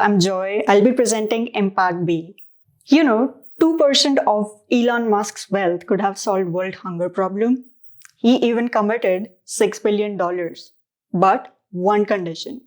I'm Joy. I'll be presenting ImpactBee. 2% of Elon Musk's wealth could have solved world hunger problem. He even committed $6 billion. But one condition.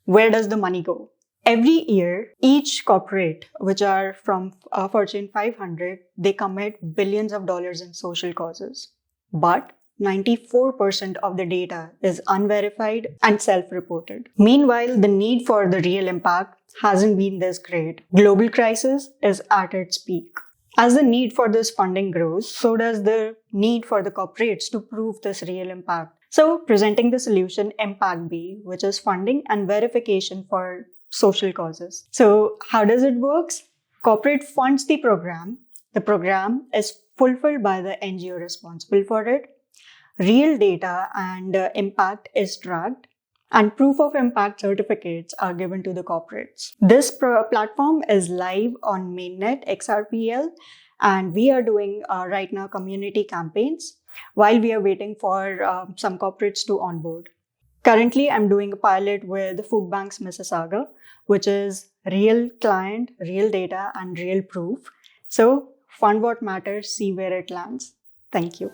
Where does the money go? Every year, each corporate, which are from Fortune 500, they commit billions of dollars in social causes. But 94% of the data is unverified and self-reported. Meanwhile, the need for the real impact hasn't been this great. Global crisis is at its peak. As the need for this funding grows, so does the need for the corporates to prove this real impact. So, presenting the solution ImpactBee, which is funding and verification for social causes. So, how does it work? Corporate funds the program. The program is fulfilled by the NGO responsible for it. Real data and impact is tracked, and proof of impact certificates are given to the corporates. This platform is live on mainnet XRPL, and we are doing right now community campaigns while we are waiting for some corporates to onboard. Currently, I'm doing a pilot with Food Banks Mississauga, which is real client, real data, and real proof. So fund what matters, see where it lands. Thank you.